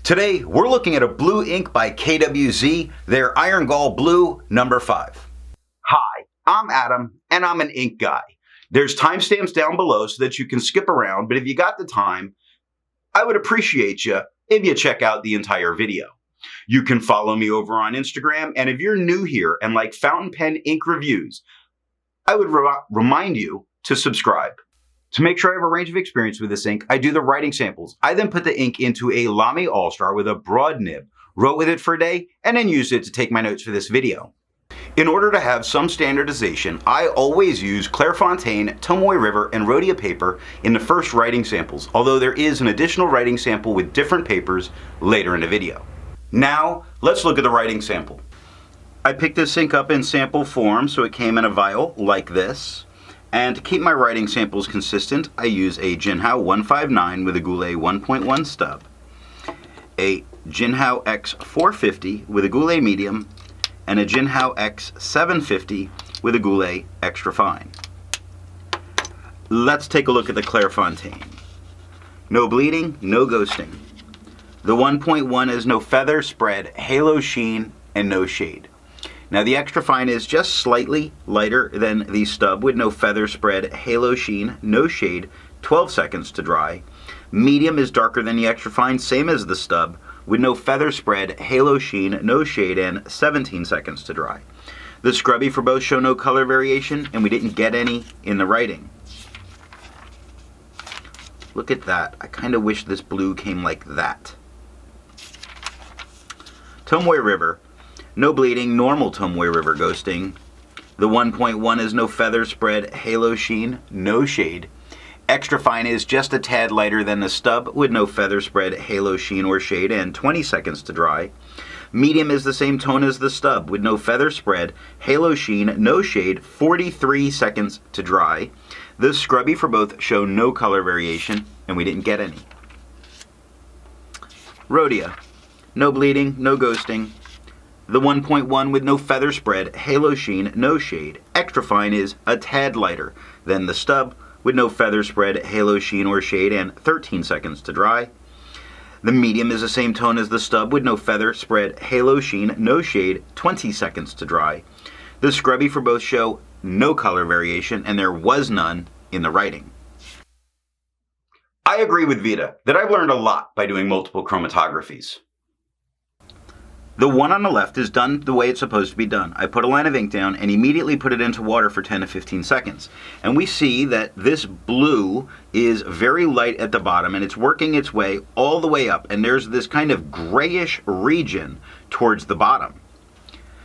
Today, we're looking at a blue ink by KWZ, their Iron Gall Blue number 5. Hi, I'm Adam, and I'm an ink guy. There's timestamps down below so that you can skip around, but if you got the time, I would appreciate you if you check out the entire video. You can follow me over on Instagram, and if you're new here and like fountain pen ink reviews, I would remind you to subscribe. To make sure I have a range of experience with this ink, I do the writing samples. I then put the ink into a Lamy All-Star with a broad nib, wrote with it for a day, and then used it to take my notes for this video. In order to have some standardization, I always use Clairfontaine, Tomoe River, and Rhodia paper in the first writing samples, although there is an additional writing sample with different papers later in the video. Now, let's look at the writing sample. I picked this ink up in sample form, so it came in a vial like this. And to keep my writing samples consistent, I use a Jinhao 159 with a Goulet 1.1 stub, a Jinhao X 450 with a Goulet medium, and a Jinhao X 750 with a Goulet extra fine. Let's take a look at the Clairfontaine. No bleeding, no ghosting. The 1.1 is no feather, spread, halo sheen, and no shade. Now the extra fine is just slightly lighter than the stub with no feather, spread, halo sheen, no shade, 12 seconds to dry. Medium is darker than the extra fine, same as the stub, with no feather, spread, halo sheen, no shade, and 17 seconds to dry. The scrubby for both show no color variation, and we didn't get any in the writing. Look at that. I kind of wish this blue came like that. Tomoe River. No bleeding, normal Tomoe River ghosting. The 1.1 is no feather, spread, halo sheen, no shade. Extra fine is just a tad lighter than the stub with no feather, spread, halo sheen, or shade, and 20 seconds to dry. Medium is the same tone as the stub with no feather, spread, halo sheen, no shade, 43 seconds to dry. The scrubby for both show no color variation, and we didn't get any. Rhodia. No bleeding, no ghosting. The 1.1 with no feather, spread, halo sheen, no shade. Extra fine is a tad lighter than the stub with no feather, spread, halo sheen, or shade, and 13 seconds to dry. The medium is the same tone as the stub with no feather, spread, halo sheen, no shade, 20 seconds to dry. The scrubby for both show no color variation, and there was none in the writing. I agree with Vita that I've learned a lot by doing multiple chromatographies. The one on the left is done the way it's supposed to be done. I put a line of ink down and immediately put it into water for 10 to 15 seconds. And we see that this blue is very light at the bottom and it's working its way all the way up. And there's this kind of grayish region towards the bottom.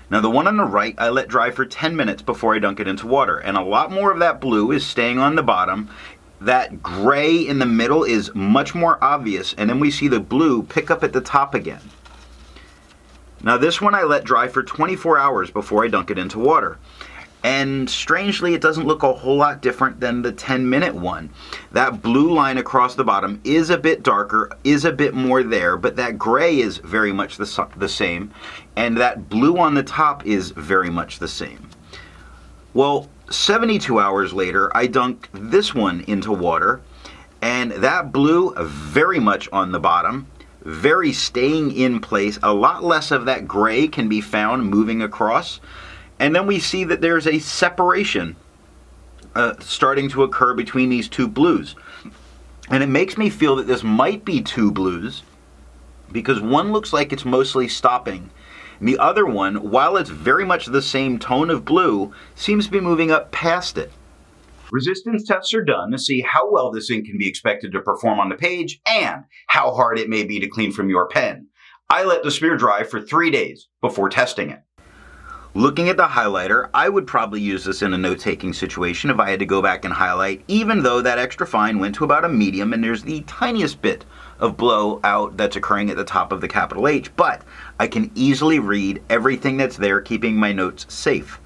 Now the one on the right, I let dry for 10 minutes before I dunk it into water. And a lot more of that blue is staying on the bottom. That gray in the middle is much more obvious. And then we see the blue pick up at the top again. Now this one I let dry for 24 hours before I dunk it into water. And strangely, it doesn't look a whole lot different than the 10-minute one. That blue line across the bottom is a bit darker, is a bit more there, but that gray is very much the same. And that blue on the top is very much the same. Well, 72 hours later, I dunked this one into water. And that blue very much on the bottom. Very staying in place. A lot less of that gray can be found moving across. And then we see that there's a separation starting to occur between these two blues. And it makes me feel that this might be two blues because one looks like it's mostly stopping. And the other one, while it's very much the same tone of blue, seems to be moving up past it. Resistance tests are done to see how well this ink can be expected to perform on the page and how hard it may be to clean from your pen. I let the smear dry for 3 days before testing it. Looking at the highlighter, I would probably use this in a note-taking situation if I had to go back and highlight, even though that extra fine went to about a medium and there's the tiniest bit of blowout that's occurring at the top of the capital H, but I can easily read everything that's there, keeping my notes safe.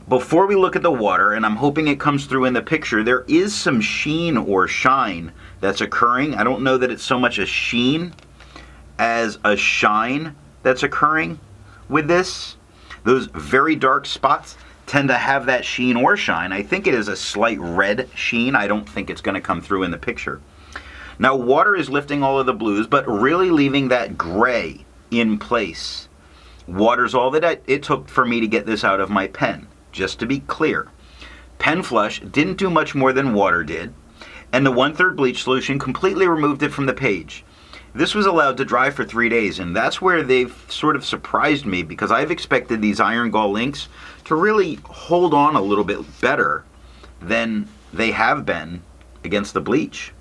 Before we look at the water, and I'm hoping it comes through in the picture, there is some sheen or shine that's occurring. I don't know that it's so much a sheen as a shine that's occurring with this. Those very dark spots tend to have that sheen or shine. I think it is a slight red sheen. I don't think it's going to come through in the picture. Now water is lifting all of the blues, but really leaving that gray in place. Water's all that it took for me to get this out of my pen. Just to be clear, pen flush didn't do much more than water did, and the 1/3 bleach solution completely removed it from the page. This was allowed to dry for 3 days, and that's where they've sort of surprised me, because I've expected these Iron Gall inks to really hold on a little bit better than they have been against the bleach.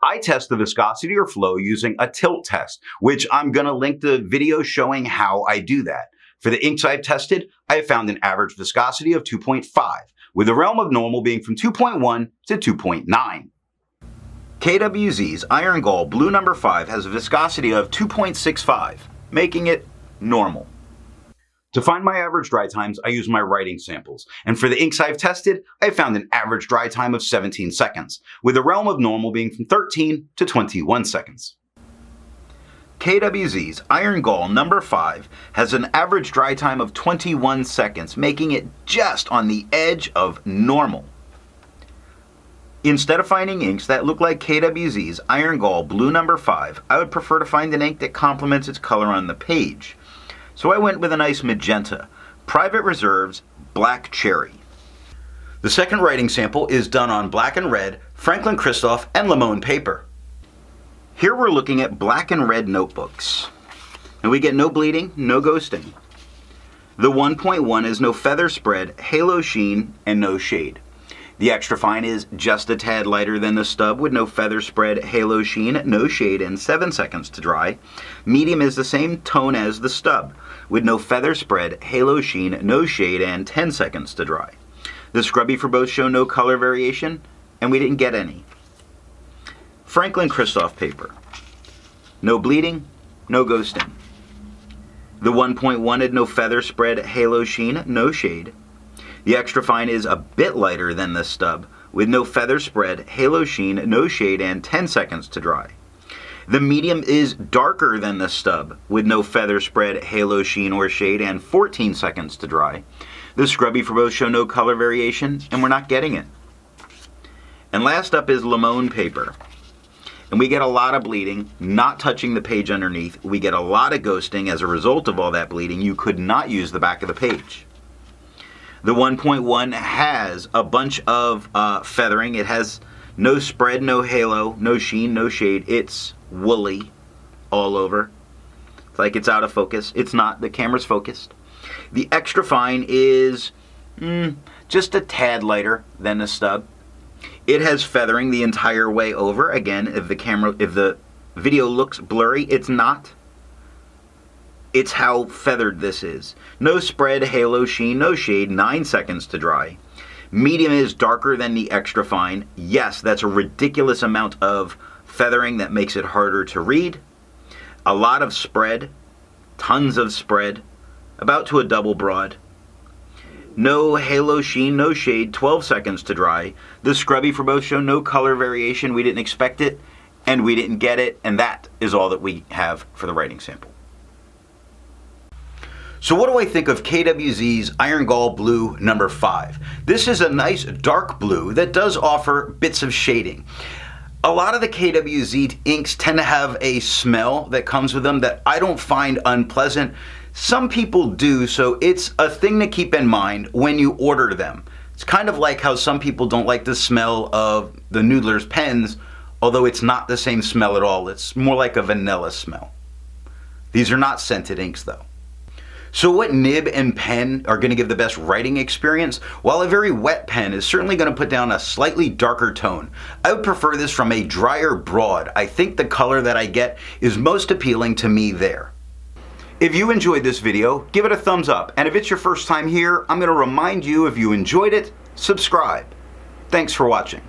I test the viscosity or flow using a tilt test, which I'm going to link the video showing how I do that. For the inks I've tested, I have found an average viscosity of 2.5, with the realm of normal being from 2.1 to 2.9. KWZ's Iron Gall Blue No. 5 has a viscosity of 2.65, making it normal. To find my average dry times, I use my writing samples, and for the inks I've tested, I found an average dry time of 17 seconds, with the realm of normal being from 13 to 21 seconds. KWZ's Iron Gall No. 5 has an average dry time of 21 seconds, making it just on the edge of normal. Instead of finding inks that look like KWZ's Iron Gall Blue No. 5, I would prefer to find an ink that complements its color on the page. So I went with a nice magenta, Private Reserve's Black Cherry. The second writing sample is done on black and red, Franklin-Christoph, and Limone paper. Here we're looking at black and red notebooks. And we get no bleeding, no ghosting. The 1.1 is no feather spread, halo sheen, and no shade. The extra fine is just a tad lighter than the stub with no feather spread, halo sheen, no shade, and 7 seconds to dry. Medium is the same tone as the stub with no feather spread, halo sheen, no shade, and 10 seconds to dry. The scrubby for both show no color variation, and we didn't get any. Franklin-Christoph paper. No bleeding, no ghosting. The 1.1 had no feather spread, halo sheen, no shade. The extra fine is a bit lighter than the stub, with no feather spread, halo sheen, no shade, and 10 seconds to dry. The medium is darker than the stub, with no feather spread, halo sheen, or shade, and 14 seconds to dry. The scrubby for both show no color variation, and we're not getting it. And last up is Limone paper. And we get a lot of bleeding, not touching the page underneath. We get a lot of ghosting as a result of all that bleeding. You could not use the back of the page. The 1.1 has a bunch of feathering. It has no spread, no halo, no sheen, no shade. It's woolly all over. It's like it's out of focus. It's not. The camera's focused. The extra fine is just a tad lighter than the stub. It has feathering the entire way over. Again, if the video looks blurry, it's not. It's how feathered this is. No spread, halo sheen, no shade, 9 seconds to dry. Medium is darker than the extra fine. Yes, that's a ridiculous amount of feathering that makes it harder to read. A lot of spread, tons of spread, about to a double broad. No halo sheen, no shade, 12 seconds to dry. The scrubby for both show no color variation. We didn't expect it, and we didn't get it, and that is all that we have for the writing sample. So what do I think of KWZ's Iron Gall Blue No. 5? This is a nice dark blue that does offer bits of shading. A lot of the KWZ inks tend to have a smell that comes with them that I don't find unpleasant. Some people do, so it's a thing to keep in mind when you order them. It's kind of like how some people don't like the smell of the Noodler's pens, although it's not the same smell at all. It's more like a vanilla smell. These are not scented inks though. So what nib and pen are going to give the best writing experience? While a very wet pen is certainly going to put down a slightly darker tone, I would prefer this from a drier broad. I think the color that I get is most appealing to me there. If you enjoyed this video, give it a thumbs up, and if it's your first time here, I'm going to remind you, if you enjoyed it, subscribe. Thanks for watching.